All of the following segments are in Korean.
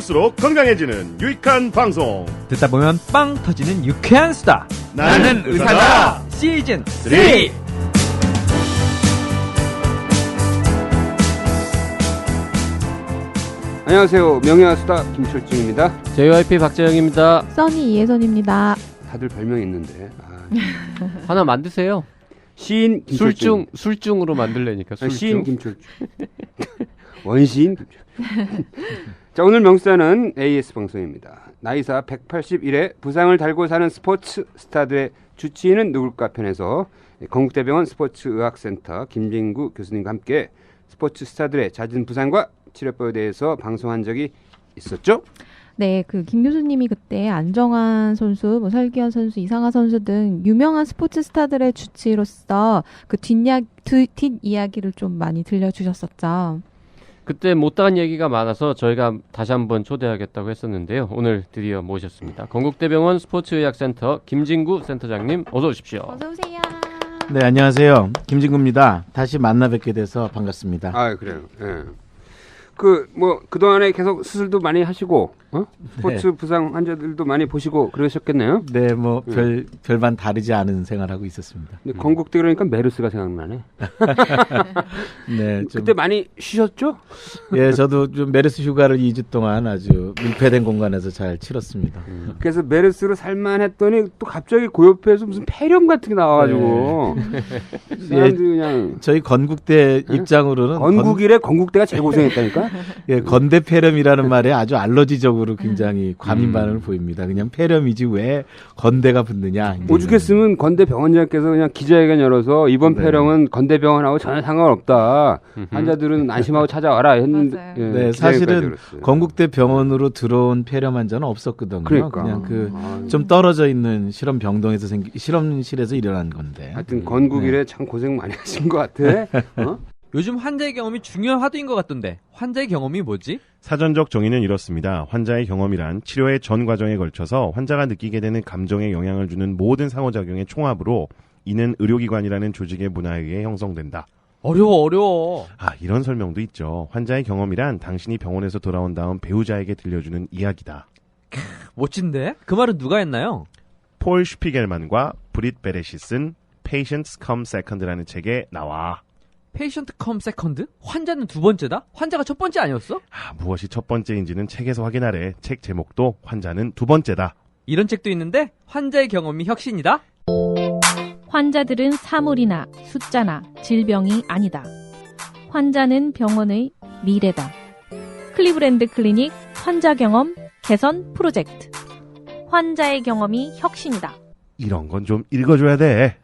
들을수록 건강해지는 유익한 방송. 듣다 보면 빵 터지는 유쾌한 수다. 나는 의사다. 시즌 3. 안녕하세요. 명예하수다 김철중입니다. JYP 박재영입니다. 써니 이혜선입니다. 다들 별명이 있는데 하나 만드세요. 시인 김철중. 술중으로 만들래니까 술중. 시인 김철중. 원시인 김철중. 자, 오늘 명수다는 AS 방송입니다. 나이사 181회 부상을 달고 사는 스포츠 스타들의 주치의는 누굴까 편에서 건국대병원 스포츠의학센터 김진구 교수님과 함께 스포츠 스타들의 잦은 부상과 치료법에 대해서 방송한 적이 있었죠? 네, 김 교수님이 그때 안정환 선수, 설기현 선수, 이상하 선수 등 유명한 스포츠 스타들의 주치의로서 그 뒷이야기를 좀 많이 들려주셨었죠. 그때 못다한 얘기가 많아서 저희가 다시 한번 초대하겠다고 했었는데요. 오늘 드디어 모셨습니다. 건국대병원 스포츠의학센터 김진구 센터장님 어서 오십시오. 어서 오세요. 네, 안녕하세요. 김진구입니다. 다시 만나 뵙게 돼서 반갑습니다. 아, 그래요. 예. 그동안에 계속 수술도 많이 하시고, 스포츠 부상 환자들도 많이 보시고 그러셨겠네요? 네, 별반 다르지 않은 생활하고 있었습니다. 근데 건국대 그러니까 메르스가 생각나네. 네, 그때 많이 쉬셨죠? 예, 저도 좀 메르스 휴가를 2주 동안 아주 밀폐된 공간에서 잘 치렀습니다. 그래서 메르스로 살만했더니 또 갑자기 고요폐에서 무슨 폐렴 같은 게 나와가지고 사람들이 그냥 저희 건국대 입장으로는 건국이래 건국대가 제일 고생했다니까. 예, 건대 폐렴이라는 말에 아주 알러지적으로 굉장히 과민 반응을 보입니다. 그냥 폐렴이지 왜 건대가 붙느냐. 오죽했으면 건대 병원장께서 그냥 기자회견 열어서 이번 폐렴은 건대 병원하고 전혀 상관없다. 환자들은 안심하고 찾아와라 했는데. 예, 네, 사실은 건국대 병원으로 들어온 폐렴 환자는 없었거든요. 그러니까. 그냥 좀 떨어져 있는 실험병동에서 실험실에서 일어난 건데. 하여튼 건국이래 참 고생 많이 하신 것 같아. 요즘 환자의 경험이 중요한 화두인 것 같던데 환자의 경험이 뭐지? 사전적 정의는 이렇습니다. 환자의 경험이란 치료의 전 과정에 걸쳐서 환자가 느끼게 되는 감정에 영향을 주는 모든 상호작용의 총합으로 이는 의료기관이라는 조직의 문화에 의해 형성된다. 어려워. 이런 설명도 있죠. 환자의 경험이란 당신이 병원에서 돌아온 다음 배우자에게 들려주는 이야기다. 멋진데? 그 말은 누가 했나요? 폴 슈피겔만과 브릿 베렛이 쓴 Patients Come Second라는 책에 나와. 페이션트 컴 세컨드? 환자는 두 번째다? 환자가 첫 번째 아니었어? 무엇이 첫 번째인지는 책에서 확인하래. 책 제목도 환자는 두 번째다. 이런 책도 있는데 환자의 경험이 혁신이다? 환자들은 사물이나 숫자나 질병이 아니다. 환자는 병원의 미래다. 클리브랜드 클리닉 환자 경험 개선 프로젝트. 환자의 경험이 혁신이다. 이런 건 좀 읽어줘야 돼.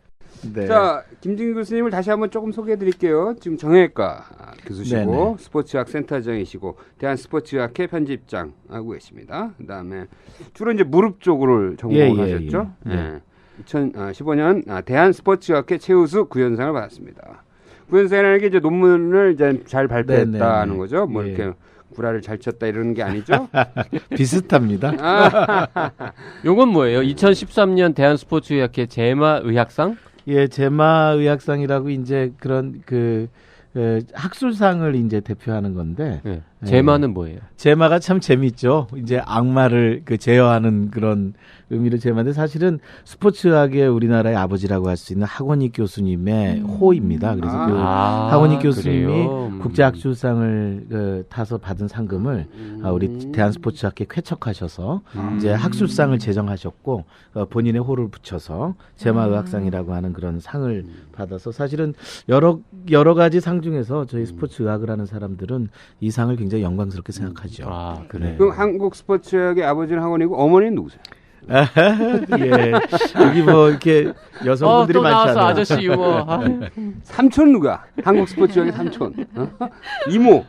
네. 자, 김진규 교수님을 다시 한번 조금 소개해드릴게요. 지금 정형외과 교수시고 네네. 스포츠의학 센터장이시고 대한스포츠의학회 편집장하고 계십니다. 그다음에 주로 이제 무릎 쪽으로 전공을 하셨죠. 예. 2015년 대한스포츠의학회 최우수 구연상을 받았습니다. 구연상이라는 게 이제 논문을 이제 잘 발표했다는 네네네. 거죠. 뭐 예. 이렇게 구라를 잘 쳤다 이러는 게 아니죠. 비슷합니다. 요건 뭐예요? 2013년 대한스포츠의학회 제마의학상? 예, 제마의학상이라고 이제 그런 학술상을 이제 대표하는 건데. 네. 제마는 뭐예요? 제마가 참 재밌죠. 이제 악마를 제어하는 그런 의미로 제마인데 사실은 스포츠학의 우리나라의 아버지라고 할 수 있는 하권익 교수님의 호입니다. 그래서 하권익 교수님이 국제학술상을 타서 받은 상금을 우리 대한스포츠학회에 쾌척하셔서 이제 학술상을 제정하셨고 본인의 호를 붙여서 제마의학상이라고 하는 그런 상을 받아서 사실은 여러 가지 상 중에서 저희 스포츠의학을 하는 사람들은 이 상을 굉장히 영광스럽게 생각하죠. 그래. 그럼 한국 스포츠의학의 아버지는 학원이고 어머니는 누구세요? 예, 여기 이렇게 여성분들이 또 나왔어, 많잖아요. 아저씨 유머. 삼촌 누가? 한국 스포츠의학의 삼촌. 이모.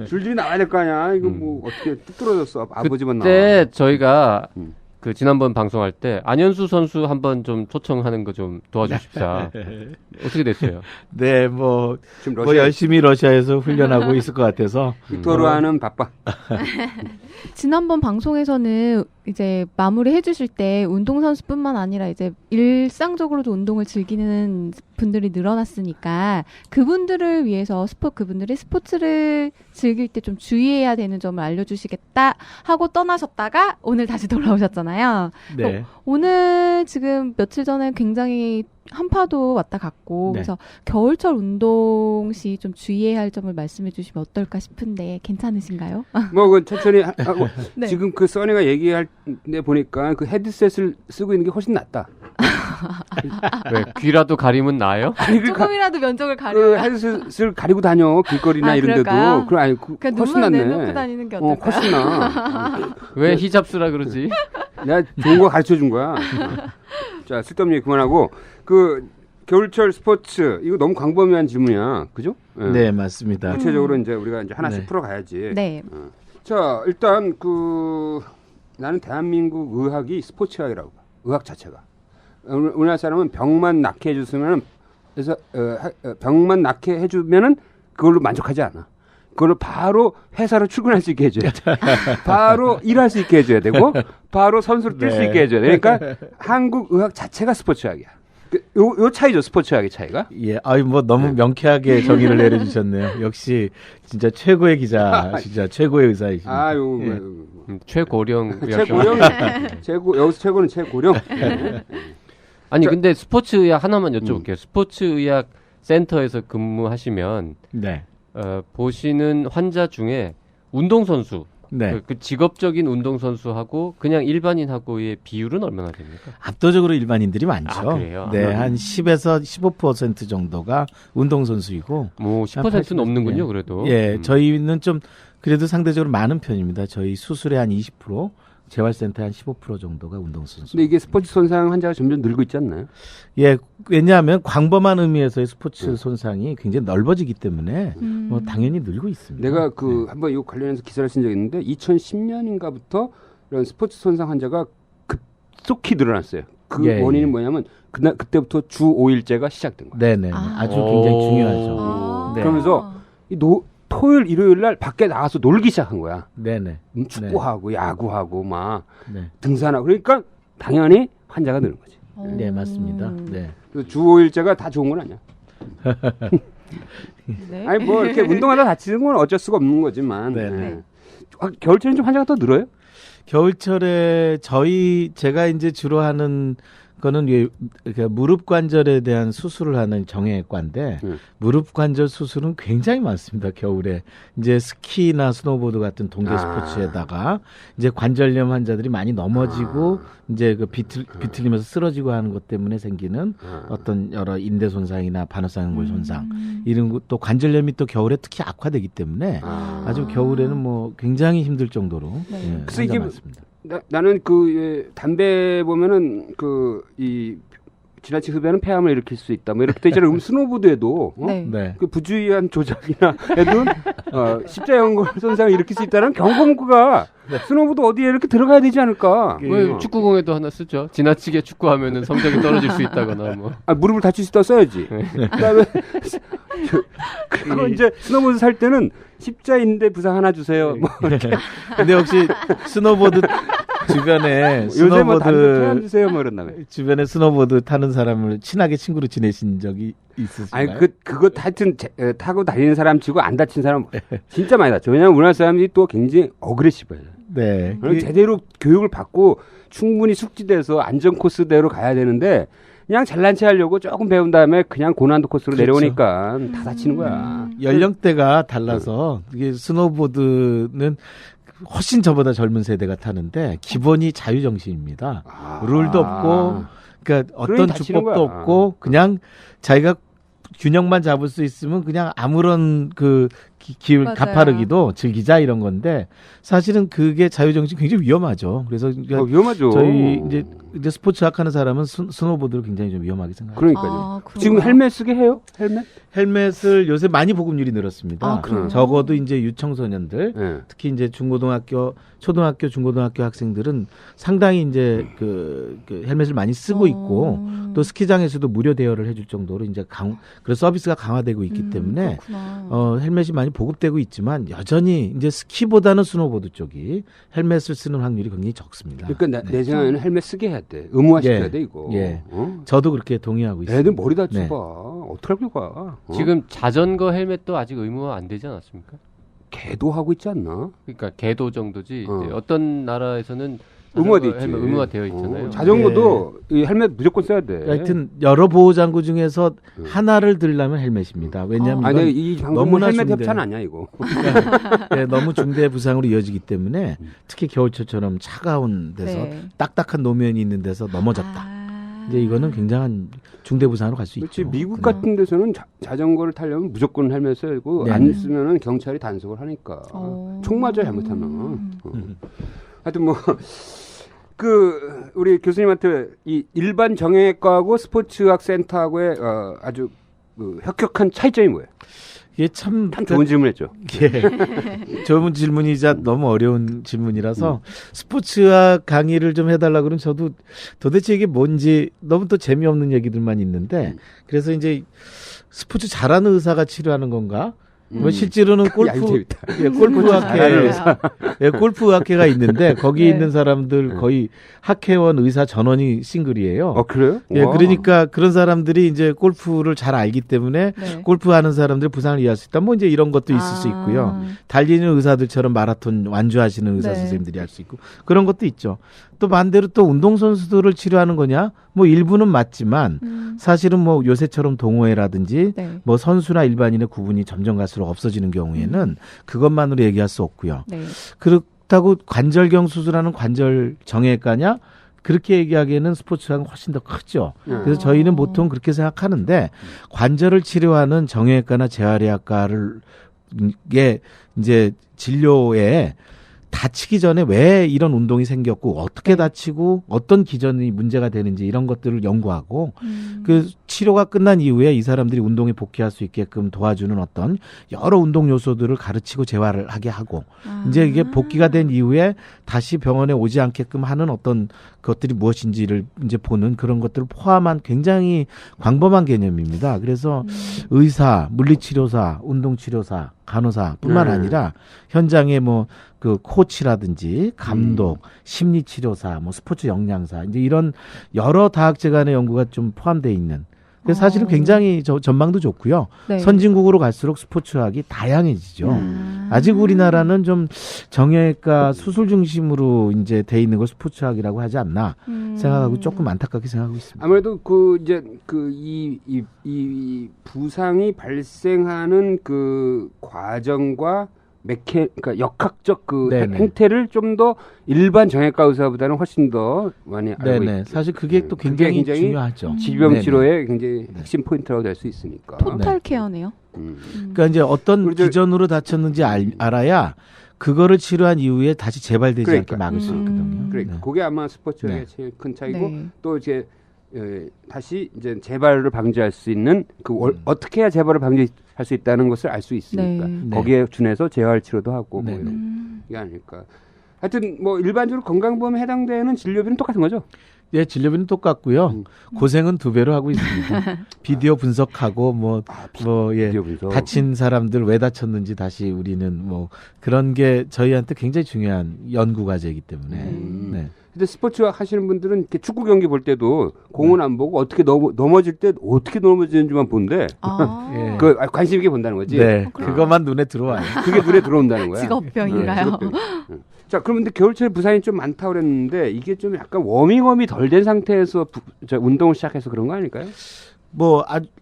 줄줄이 나와야 될 거 아니야. 이거 뭐 어떻게 뚝 떨어졌어. 아버지만 나와. 그때 저희가 그 지난번 방송할 때 안현수 선수 한번 좀 초청하는 거 좀 도와주십사. 어떻게 됐어요? 네, 뭐 지금 열심히 러시아에서 훈련하고 있을 것 같아서. 빅토르와는 바빠. 지난번 방송에서는 이제 마무리 해주실 때 운동선수뿐만 아니라 이제 일상적으로도 운동을 즐기는 분들이 늘어났으니까 그분들을 위해서 그분들이 스포츠를 즐길 때 좀 주의해야 되는 점을 알려주시겠다 하고 떠나셨다가 오늘 다시 돌아오셨잖아요. 네. 오늘 지금 며칠 전에 굉장히 한파도 왔다 갔고 네. 그래서 겨울철 운동 시 좀 주의해야 할 점을 말씀해 주시면 어떨까 싶은데 괜찮으신가요? 뭐 그 천천히 하고 네. 지금 그 써니가 얘기할 때 보니까 그 헤드셋을 쓰고 있는 게 훨씬 낫다. 왜 귀라도 가리면 나아요? 조금이라도 면적을 그 가려. 헤드셋을 가리고 다녀 길거리나 아, 이런 그럴까요? 데도 그럼 아니 그냥 훨씬 눈만 낫네. 내놓고 다니는 게 어떨까요? 훨씬 나. 왜 히잡 쓰라 그러지? 내가 좋은 거 가르쳐 준 거야. 자, 쓸데없는 얘기 그만하고 그 겨울철 스포츠 이거 너무 광범위한 질문이야. 그죠? 네, 맞습니다. 구체적으로 이제 우리가 이제 하나씩 네. 풀어가야지. 네. 자, 일단 그 나는 대한민국 의학이 스포츠학이라고 봐. 의학 자체가. 우리나라 사람은 병만 낫게 해줬으면 그래서 병만 낫게 해주면은 그걸로 만족하지 않아. 그걸로 바로 회사로 출근할 수 있게 해줘야 돼. 바로 일할 수 있게 해줘야 되고 바로 선수로 뛸 수 네. 있게 해줘야 돼. 그러니까 한국 의학 자체가 스포츠학이야. 요 차이죠, 스포츠학의 차이가. 예, 아유 뭐 너무 명쾌하게 정의를 내려주셨네요. 역시 진짜 최고의 기자, 진짜 최고의 의사이십니다. 아유, 예. 최고령 의학병원. 최고령, 여기서 최고는 최고령. 네. 아니 자, 근데 스포츠 의학 하나만 여쭤볼게요. 스포츠 의학 센터에서 근무하시면 네, 보시는 환자 중에 운동선수, 네. 그 직업적인 운동선수하고 그냥 일반인하고의 비율은 얼마나 됩니까? 압도적으로 일반인들이 많죠. 아, 그래요? 네, 한 10에서 15% 정도가 운동선수이고. 뭐 10% 넘는군요, 예. 그래도. 예, 저희는 좀 그래도 상대적으로 많은 편입니다. 저희 수술의 한 20%, 재활센터의 한 15% 정도가 운동선수. 근데 이게 스포츠 손상 환자가 점점 늘고 있지 않나요? 예, 왜냐하면 광범한 의미에서의 스포츠 손상이 굉장히 넓어지기 때문에 뭐 당연히 늘고 있습니다. 내가 그 네. 한번 이거 관련해서 기사를 쓴 적이 있는데 2010년인가부터 이런 스포츠 손상 환자가 급속히 늘어났어요. 그 예, 원인이 예. 뭐냐면 그때부터 주 5일제가 시작된 거예요. 네네, 아주 굉장히 중요하죠. 아. 네. 그러면서 토요일, 일요일 날 밖에 나가서 놀기 시작한 거야. 네네. 축구하고 야구하고 막 네. 등산하고 그러니까 당연히 환자가 느는 거지. 네, 맞습니다. 네. 그래서 주 5일제가 다 좋은 건 아니야. 네. 아니 뭐 이렇게 운동하다 다치는 건 어쩔 수가 없는 거지만 네, 네. 네. 겨울철엔 좀 환자가 더 늘어요? 겨울철에 제가 이제 주로 하는 거는 무릎 관절에 대한 수술을 하는 정형외과인데 무릎 관절 수술은 굉장히 많습니다. 겨울에 이제 스키나 스노보드 같은 동계 스포츠에다가 이제 관절염 환자들이 많이 넘어지고 이제 그 비틀리면서 쓰러지고 하는 것 때문에 생기는 어떤 여러 인대 손상이나 반월상골 손상 이런 것도 관절염이 또 겨울에 특히 악화되기 때문에 아주 겨울에는 뭐 굉장히 힘들 정도로 네. 그래서 환자 이게 많습니다. 나는 담배 보면은 이 지나친 흡연은 폐암을 일으킬 수 있다. 뭐 이렇게 있잖아요. 스노보드에도 네. 네. 그 부주의한 조작이나 해도 십자연골 손상을 일으킬 수 있다는 경고 문구가 스노보드 어디에 이렇게 들어가야 되지 않을까? 왜 축구공에도 하나 쓰죠. 지나치게 축구하면은 성적이 떨어질 수 있다거나 뭐. 무릎을 다칠 수 있다 써야지. 그다음에 그거 이제 스노보드 살 때는 십자인대 부상 하나 주세요. 뭐 이렇게. 근데 혹시 스노보드 주변에 요새 뭐 담배 폐암 주세요. 뭐 이런다며. 주변에 스노보드 타는 사람을 친하게 친구로 지내신 적이 있으신가요? 아니 그거 하여튼 타고 다니는 사람 치고 안 다친 사람 진짜 많이 다쳐. 왜냐면 우리나라 사람들이 또 굉장히 어그레시브해요. 네. 그리고 제대로 교육을 받고 충분히 숙지돼서 안전 코스대로 가야 되는데 그냥 잘난 체 하려고 조금 배운 다음에 그냥 고난도 코스로 그렇죠. 내려오니까 다 다치는 거야. 연령대가 달라서 이게 스노보드는 훨씬 저보다 젊은 세대가 타는데 기본이 자유정신입니다. 룰도 없고 그러니까 어떤 그러니 다치는 주법도 거야. 없고 그냥 자기가 균형만 잡을 수 있으면 그냥 아무런 그 맞아요. 가파르기도 즐기자 이런 건데 사실은 그게 자유정신 굉장히 위험하죠. 그래서 그러니까 위험하죠. 저희 이제 스포츠학 하는 사람은 스노보드를 굉장히 좀 위험하게 생각해요. 그러니까요. 그런가요? 지금 헬멧 쓰게 해요? 헬멧을 요새 많이 보급률이 늘었습니다. 아, 그래요? 적어도 이제 유청소년들, 네. 특히 이제 중고등학교, 초등학교, 중고등학교 학생들은 상당히 이제 그 헬멧을 많이 쓰고 있고 또 스키장에서도 무료 대여를 해줄 정도로 이제 그런 서비스가 강화되고 있기 때문에 그렇구나. 헬멧이 많이 보급되고 있지만 여전히 이제 스키보다는 스노보드 쪽이 헬멧을 쓰는 확률이 굉장히 적습니다. 그러니까 네. 내 생각에는 헬멧 쓰게 해야 돼. 의무화시켜야 예. 돼 이거. 예. 어? 저도 그렇게 동의하고 있습니다. 애들 머리 다쳐 네. 봐. 어떻게 하고 가? 지금 자전거 헬멧도 아직 의무화 안 되지 않았습니까? 개도 하고 있지 않나? 그러니까 개도 정도지. 어. 이제 어떤 나라에서는 의무화돼 자전거 있지. 헬멧 의무화되어 있잖아요. 자전거도 이 헬멧 무조건 써야 돼. 하여튼 여러 보호장구 중에서 하나를 들려면 헬멧입니다. 왜냐하면 아니 이건 이 방송 너무나 헬멧 중대. 협찬 아니야 이거. 네, 너무 중대 부상으로 이어지기 때문에 특히 겨울철처럼 차가운 데서 네. 딱딱한 노면이 있는 데서 넘어졌다. 이제 이거는 굉장한 중대 부상으로 갈 수 그렇지 있죠. 미국 같은 데서는 자전거를 타려면 무조건 헬멧 쓰고 네, 안 네. 쓰면은 경찰이 단속을 하니까 총 맞아 잘못하면. 하여튼 뭐 우리 교수님한테 이 일반 정형외과하고 스포츠의학 센터하고의 아주 혁혁한 차이점이 뭐예요? 이게 참 좋은 질문했죠. 예. 좋은 질문이자 너무 어려운 질문이라서 스포츠학 강의를 좀 해달라 그러면 저도 도대체 이게 뭔지 너무 또 재미없는 얘기들만 있는데 그래서 이제 스포츠 잘하는 의사가 치료하는 건가? 뭐 실제로는 골프학회가 있는데 거기에 네. 있는 사람들 거의 학회원 의사 전원이 싱글이에요. 그래요? 예, 와. 그러니까 그런 사람들이 이제 골프를 잘 알기 때문에 네. 골프하는 사람들 부상을 이해할 수 있다. 뭐 이제 이런 것도 있을 수 있고요. 달리는 의사들처럼 마라톤 완주하시는 의사 네. 선생님들이 할 수 있고 그런 것도 있죠. 또 반대로 또 운동선수들을 치료하는 거냐? 뭐 일부는 맞지만 사실은 뭐 요새처럼 동호회라든지 네. 뭐 선수나 일반인의 구분이 점점 갈수록 없어지는 경우에는 그것만으로 얘기할 수 없고요. 네. 그렇다고 관절경 수술하는 관절 정형외과냐? 그렇게 얘기하기에는 스포츠학은 훨씬 더 크죠. 그래서 저희는 보통 그렇게 생각하는데 관절을 치료하는 정형외과나 재활의학과를 게 이제 진료에 다치기 전에 왜 이런 운동이 생겼고 어떻게 다치고 어떤 기전이 문제가 되는지 이런 것들을 연구하고 그 치료가 끝난 이후에 이 사람들이 운동에 복귀할 수 있게끔 도와주는 어떤 여러 운동 요소들을 가르치고 재활을 하게 하고 이제 이게 복귀가 된 이후에 다시 병원에 오지 않게끔 하는 어떤 것들이 무엇인지를 이제 보는 그런 것들을 포함한 굉장히 광범한 개념입니다. 그래서 의사, 물리치료사, 운동치료사, 간호사뿐만 아니라 현장에 뭐 그 코치라든지 감독, 심리치료사, 뭐 스포츠 영양사 이제 이런 여러 다학제 간의 연구가 좀 포함되어 있는. 그래서 사실은 굉장히 전망도 좋고요. 네. 선진국으로 갈수록 스포츠학이 다양해지죠. 아직 우리나라는 좀 정형외과 수술 중심으로 이제 돼 있는 걸 스포츠학이라고 하지 않나 생각하고 조금 안타깝게 생각하고 있습니다. 아무래도 이 부상이 발생하는 그 과정과 그러니까 역학적 네네. 행태를 좀 더 일반 정형외과 의사보다는 훨씬 더 많이 알고 네네. 있고 사실 그게 또 굉장히 중요하죠. 질병 네네. 치료의 굉장히 핵심 포인트라고 될 수 있으니까. 토탈 케어네요. 그러니까 이제 어떤 기전으로 다쳤는지 알아야 그거를 치료한 이후에 다시 재발되지 않게 막을 수 있거든요. 그래, 네. 그게 아마 스포츠의 제일 큰 차이고 네. 또 이제 다시 이제 재발을 방지할 수 있는 어떻게 해야 재발을 방지할 수 있다는 것을 알 수 있으니까 네. 거기에 준해서 재활 치료도 하고 네. 뭐 이런 게 아닐까. 하여튼 뭐 일반적으로 건강보험에 해당되는 진료비는 똑같은 거죠. 예, 진료비는 똑같고요. 고생은 2배로 하고 있습니다. 비디오 분석하고 비디오 분석. 다친 사람들 왜 다쳤는지 다시 우리는 뭐 그런 게 저희한테 굉장히 중요한 연구 과제이기 때문에. 네. 근데 스포츠 하시는 분들은 이렇게 축구 경기 볼 때도 공은 안 보고 어떻게 넘어질 때 어떻게 넘어지는지만 본데 예. 관심 있게 본다는 거지. 네, 그것만 눈에 들어와요. 그게 눈에 들어온다는 거야. 직업병인가요? 자, 그런데 겨울철에 부상이 좀 많다고 그랬는데 이게 좀 약간 워밍업이 덜 된 상태에서 운동을 시작해서 그런 거 아닐까요?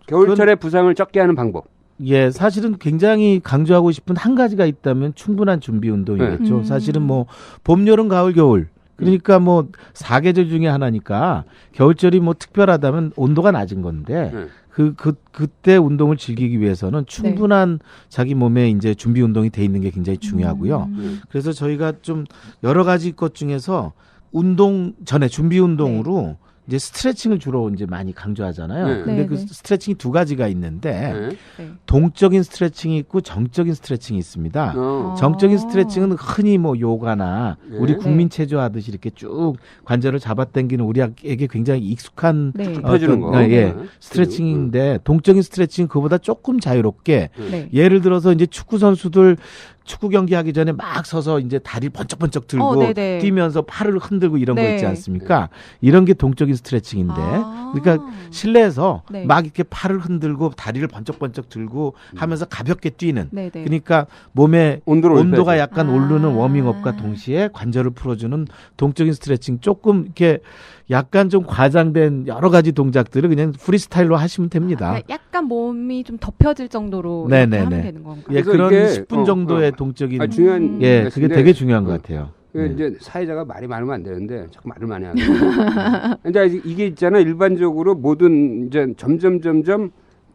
겨울철에 부상을 적게 하는 방법. 예, 사실은 굉장히 강조하고 싶은 한 가지가 있다면 충분한 준비 운동이겠죠. 사실은 뭐 봄, 여름, 가을, 겨울 그러니까 뭐 사계절 중에 하나니까 겨울철이 뭐 특별하다면 온도가 낮은 건데 그때 운동을 즐기기 위해서는 충분한 자기 몸에 이제 준비 운동이 돼 있는 게 굉장히 중요하고요. 그래서 저희가 좀 여러 가지 것 중에서 운동 전에 준비 운동으로 이제 스트레칭을 주로 이제 많이 강조하잖아요. 근데 그 스트레칭이 두 가지가 있는데 동적인 스트레칭이 있고 정적인 스트레칭이 있습니다. 정적인 스트레칭은 흔히 뭐 요가나 우리 국민 체조 하듯이 이렇게 쭉 관절을 잡아당기는 우리에게 굉장히 익숙한 펴주는 거. 스트레칭인데 동적인 스트레칭은 그보다 조금 자유롭게 예를 들어서 이제 축구 선수들 축구 경기하기 전에 막 서서 이제 다리 번쩍번쩍 들고 뛰면서 팔을 흔들고 이런 거 있지 않습니까? 이런 게 동적인 스트레칭인데 그러니까 실내에서 막 이렇게 팔을 흔들고 다리를 번쩍번쩍 들고 하면서 가볍게 뛰는 그러니까 몸의 온도가 약간 오르는 워밍업과 동시에 관절을 풀어주는 동적인 스트레칭 조금 이렇게 약간 좀 과장된 여러 가지 동작들을 그냥 프리스타일로 하시면 됩니다. 그러니까 약간 몸이 좀 덮여질 정도로 이렇게 하면 되는 건가요? 예, 그런 10분 정도의 동적인 중요한 그게 되게 중요한 것 같아요. 이제 사회자가 말이 많으면 안 되는데 자꾸 말을 많이 하거든요. 근데 이게 있잖아 일반적으로 모든 이제 점점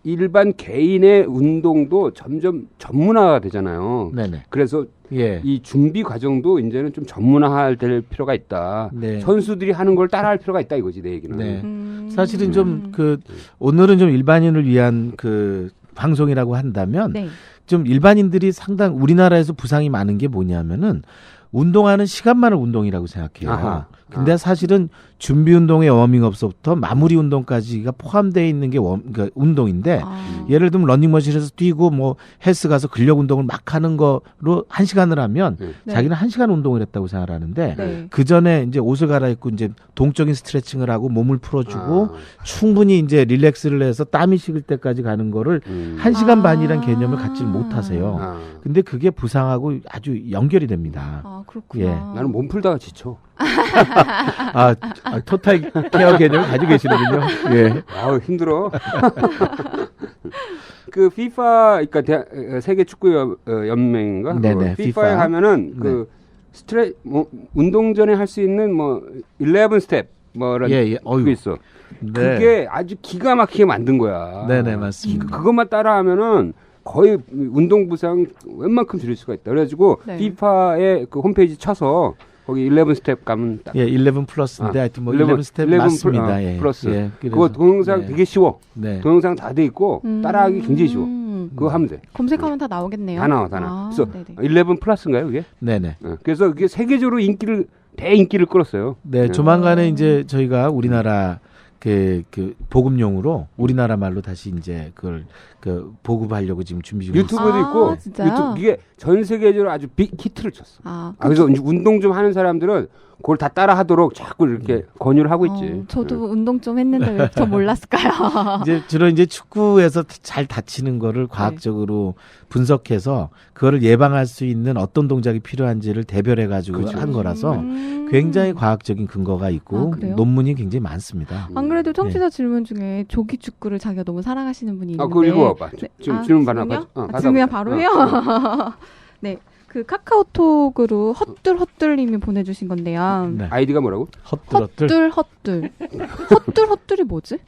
일반 개인의 운동도 점점 전문화가 되잖아요. 그래서 이 준비 과정도 이제는 좀 전문화할 될 필요가 있다. 선수들이 하는 걸 따라할 필요가 있다 이거지 내 얘기는. 사실은 좀 오늘은 좀 일반인을 위한 그 방송이라고 한다면 좀 일반인들이 상당 우리나라에서 부상이 많은 게 뭐냐면은 운동하는 시간만을 운동이라고 생각해요. 근데 사실은 준비 운동의 워밍업부터 마무리 운동까지가 포함되어 있는 게 그러니까 운동인데 예를 들면 러닝머신에서 뛰고 뭐 헬스 가서 근력 운동을 막 하는 거로 1시간을 하면 자기는 1시간 운동을 했다고 생각을 하는데 그 전에 이제 옷을 갈아입고 이제 동적인 스트레칭을 하고 몸을 풀어주고 충분히 이제 릴렉스를 해서 땀이 식을 때까지 가는 거를 1시간 반이란 개념을 갖지 못하세요. 근데 그게 부상하고 아주 연결이 됩니다. 그렇구나. 나는 몸 풀다가 지쳐. 토탈 케어 개념을 가지고 계시거든요. 아우 힘들어. 그 FIFA 그러니까 세계 축구 연맹인가? FIFA에 가면은 그 운동 전에 할 수 있는 뭐 11 스텝 뭐런 그게 있어. 그게 아주 기가 막히게 만든 거야. 맞습니다. 그것만 따라하면은 거의 운동 부상 웬만큼 줄일 수가 있다. 그래가지고 FIFA의 그 홈페이지 쳐서 거기 11 스텝 가면 딱. 11 플러스인데 하여튼 뭐 11 스텝 맞습니다. 플러스. 그거 동영상 되게 쉬워. 동영상 다 돼 있고 따라하기 굉장히 쉬워. 그거 하면 돼. 검색하면 다 나오겠네요. 다 나와. 그래서 11 플러스인가요, 그게? 그래서 이게 세계적으로 대인기를 끌었어요. 조만간에 이제 저희가 우리나라 그 복음용으로 우리나라 말로 다시 이제 그걸 보급하려고 지금 준비 중에 유튜브도 있고 유튜브 이게 전 세계적으로 아주 빅 히트를 쳤어. 그래서 운동 좀 하는 사람들은 그걸 다 따라하도록 자꾸 이렇게 권유를 하고 있지. 저도 운동 좀 했는데 왜 저 몰랐을까요? 이제 주로 이제 축구에서 잘 다치는 거를 과학적으로 분석해서 그거를 예방할 수 있는 어떤 동작이 필요한지를 대별해 가지고 한 거라서 굉장히 과학적인 근거가 있고 논문이 굉장히 많습니다. 안 그래도 청취자 질문 중에 조기 축구를 자기가 너무 사랑하시는 분이 있는데. 그거 읽어봐. 질문 받아. 질문 바로 해요. 그 카카오톡으로 헛들님이 보내주신 건데요. 아이디가 뭐라고? 헛들이 뭐지?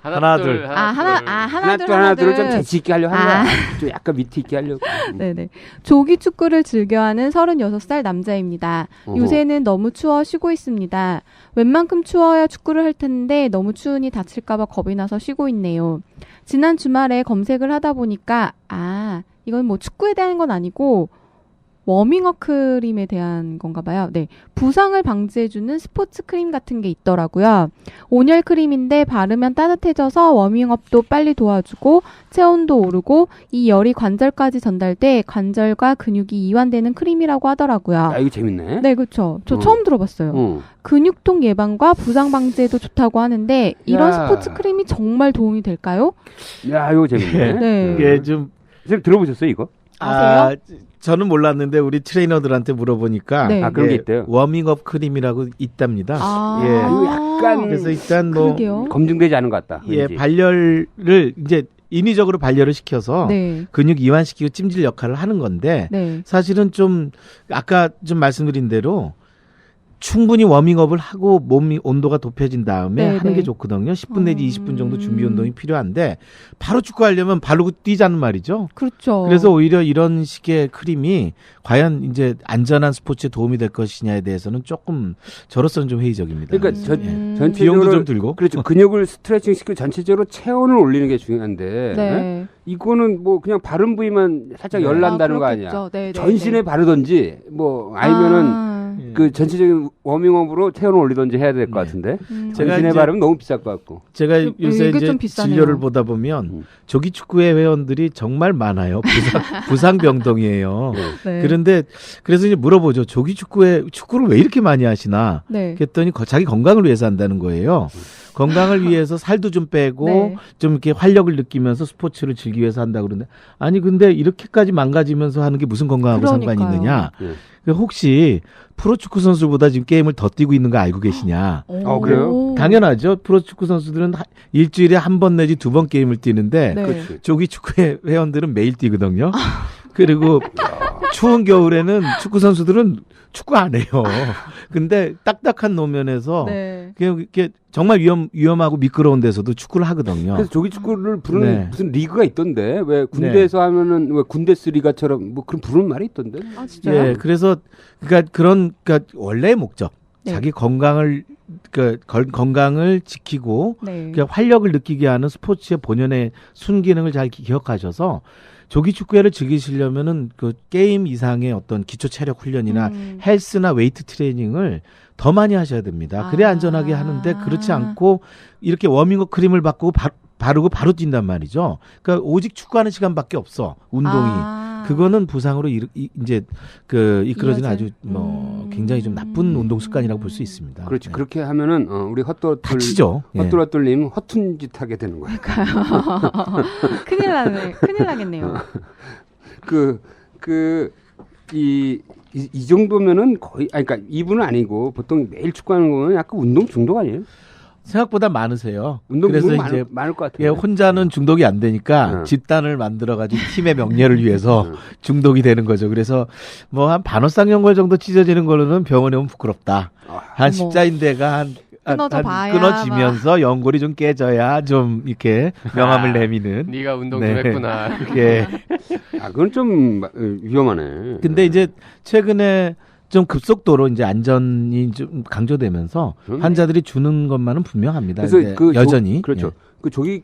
하나 둘. 하나둘을 좀 재치 있게 하려고 하는 거야. 좀 약간 밑에 있게 하려고. 조기 축구를 즐겨하는 36살 남자입니다. 요새는 너무 추워 쉬고 있습니다. 웬만큼 추워야 축구를 할 텐데 너무 추우니 다칠까봐 겁이 나서 쉬고 있네요. 지난 주말에 검색을 하다 보니까 이건 뭐 축구에 대한 건 아니고 워밍업 크림에 대한 건가 봐요. 부상을 방지해주는 스포츠 크림 같은 게 있더라고요. 온열 크림인데 바르면 따뜻해져서 워밍업도 빨리 도와주고 체온도 오르고 이 열이 관절까지 전달돼 관절과 근육이 이완되는 크림이라고 하더라고요. 이거 재밌네. 네, 그렇죠. 저 처음 들어봤어요. 근육통 예방과 부상 방지에도 좋다고 하는데 이런 스포츠 크림이 정말 도움이 될까요? 이거 재밌네. 이게 좀 들어보셨어요, 이거? 아세요? 저는 몰랐는데 우리 트레이너들한테 물어보니까 그런 게 있대요. 워밍업 크림이라고 있답니다. 이거 약간 그래서 일단 뭐 검증되지 않은 것 같다. 발열을 이제 인위적으로 발열을 시켜서 근육 이완시키고 찜질 역할을 하는 건데 사실은 좀 아까 좀 말씀드린 대로 충분히 워밍업을 하고 몸이 온도가 높여진 다음에 네, 하는 게 네. 좋거든요. 10분 내지 20분 정도 준비 운동이 필요한데 바로 축구하려면 바로 뛰자는 말이죠. 그렇죠. 그래서 오히려 이런 식의 크림이 과연 이제 안전한 스포츠에 도움이 될 것이냐에 대해서는 조금 저로서는 좀 회의적입니다. 그러니까 비용도 전체적으로 좀 들고. 그렇죠. 근육을 스트레칭 시키고 전체적으로 체온을 올리는 게 중요한데 네. 이거는 뭐 그냥 바른 부위만 살짝 열난다는 거 아니야. 그렇겠죠. 네, 네, 전신에 네. 바르든지 뭐 아니면은 그 전체적인 워밍업으로 체온을 올리든지 해야 될 것 같은데 제가 전신에 이제- 바르면 너무 비쌀 것 같고. 제가 요새 이게 이제 좀 비싸네요. 진료를 보다 보면 조기 축구회 회원들이 정말 많아요. 부상병동이에요. 네. 그런데 그래서 이제 물어보죠. 조기 축구회 축구를 왜 이렇게 많이 하시나? 네. 그랬더니 자기 건강을 위해서 한다는 거예요. 건강을 위해서 살도 좀 빼고 네. 좀 이렇게 활력을 느끼면서 스포츠를 즐기기 위해서 한다 그러는데 아니 근데 이렇게까지 망가지면서 하는 게 무슨 건강하고 상관이 그러니까요. 있느냐? 네. 혹시 프로축구 선수보다 지금 게임을 더 뛰고 있는 거 알고 계시냐? 그래요? 당연하죠. 프로축구 선수들은 일주일에 한 번 내지 두 번 게임을 뛰는데 네. 그렇지. 조기 축구 회원들은 매일 뛰거든요. 그리고 추운 겨울에는 축구 선수들은 축구 안 해요. 근데 딱딱한 노면에서 네. 그냥 이렇게 정말 위험하고 미끄러운 데서도 축구를 하거든요. 그래서 조기 축구를 부르는 네. 무슨 리그가 있던데 왜 군대에서 하면은 왜 군대스 리가처럼 뭐 그런 부르는 말이 있던데. 아 진짜요? 예, 그래서 그러니까 원래의 목적, 네. 자기 건강을 건강을 지키고 네. 그러니까 활력을 느끼게 하는 스포츠의 본연의 순기능을 잘 기억하셔서 조기 축구회를 즐기시려면은 그 게임 이상의 어떤 기초 체력 훈련이나 헬스나 웨이트 트레이닝을 더 많이 하셔야 됩니다. 그래야 아. 안전하게 하는데 그렇지 않고 이렇게 워밍업 크림을 바르고 바로 뛴단 말이죠. 그러니까 오직 축구하는 시간밖에 없어. 운동이. 그거는 부상으로 이제 이끌어지는 아주 굉장히 좀 나쁜 운동 습관이라고 볼 수 있습니다. 그렇지. 네. 그렇게 하면은 우리 다치죠. 예. 헛돌님 허튼 짓 하게 되는 거예요. 큰일 나겠네요. 이 정도면은 거의 그러니까 이분은 아니고 보통 매일 축구하는 거는 약간 운동 중독 아니에요? 생각보다 많으세요. 운동 그래서 중독 이제 많을 것 예, 같아요. 혼자는 중독이 안 되니까 네. 집단을 만들어가지고 팀의 명예를 위해서 중독이 되는 거죠. 그래서 뭐 한 반월상 연골 정도 찢어지는 걸로는 병원에 오면 부끄럽다. 한 어머. 십자인대가 끊어져 봐야 끊어지면서 연골이 좀 깨져야 좀 이렇게 명함을 내미는. 네가 운동 네. 좀 했구나. 예. 그건 좀 위험하네. 근데 이제 최근에 좀 급속도로 이제 안전이 좀 강조되면서 환자들이 주는 것만은 분명합니다. 그래서 근데 여전히 그렇죠. 예. 그 조기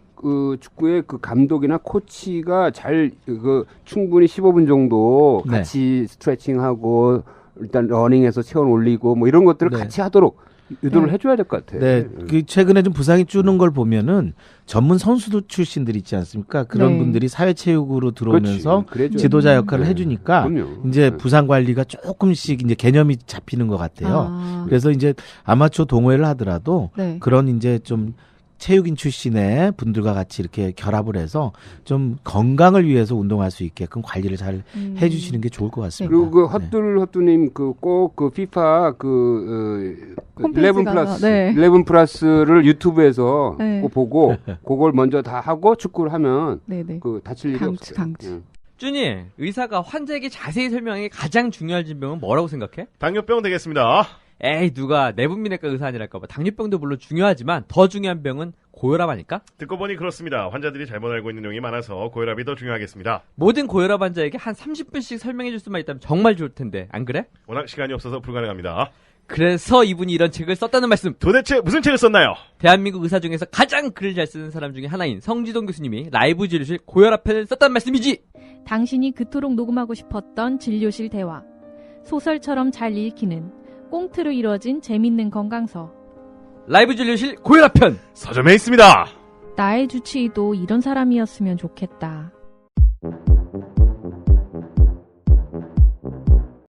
축구의 그 감독이나 코치가 잘 충분히 15분 정도 네. 같이 스트레칭하고 일단 러닝해서 체온 올리고 뭐 이런 것들을 네. 같이 하도록 유도를 해줘야 될 것 같아. 네, 그 최근에 좀 부상이 주는 걸 보면은 전문 선수도 출신들 있지 않습니까? 그런 네. 분들이 사회체육으로 들어오면서 그래줘야죠. 지도자 역할을 네. 해주니까 그럼요. 이제 네. 부상 관리가 조금씩 이제 개념이 잡히는 것 같아요. 아, 그래서 이제 아마추어 동호회를 하더라도 네. 그런 이제 좀 체육인 출신의 분들과 같이 이렇게 결합을 해서 좀 건강을 위해서 운동할 수 있게끔 관리를 잘 해주시는 게 좋을 것 같습니다. 그리고 그 네. 헛두님 꼭 그 피파 11 홈페이지 플러스 가서, 네. 11 플러스를 유튜브에서 네. 꼭 보고 그걸 먼저 다 하고 축구를 하면 네네. 그 다칠 일이 강추, 없어요. 강추. 응. 준이, 의사가 환자에게 자세히 설명해 가장 중요한 질병은 뭐라고 생각해? 당뇨병 되겠습니다. 에이, 누가 내분비내과 의사 아니랄까봐. 당뇨병도 물론 중요하지만 더 중요한 병은 고혈압 아닐까? 듣고 보니 그렇습니다. 환자들이 잘못 알고 있는 내용이 많아서 고혈압이 더 중요하겠습니다. 모든 고혈압 환자에게 한 30분씩 설명해줄 수만 있다면 정말 좋을 텐데, 안 그래? 워낙 시간이 없어서 불가능합니다. 그래서 이분이 이런 책을 썼다는 말씀. 도대체 무슨 책을 썼나요? 대한민국 의사 중에서 가장 글을 잘 쓰는 사람 중에 하나인 성지동 교수님이 라이브 진료실 고혈압 편을 썼다는 말씀이지. 당신이 그토록 녹음하고 싶었던 진료실 대화. 소설처럼 잘 읽히는 꽁트로 이루어진 재밌는 건강서. 라이브 진료실 고혈압 편. 서점에 있습니다. 나의 주치의도 이런 사람이었으면 좋겠다.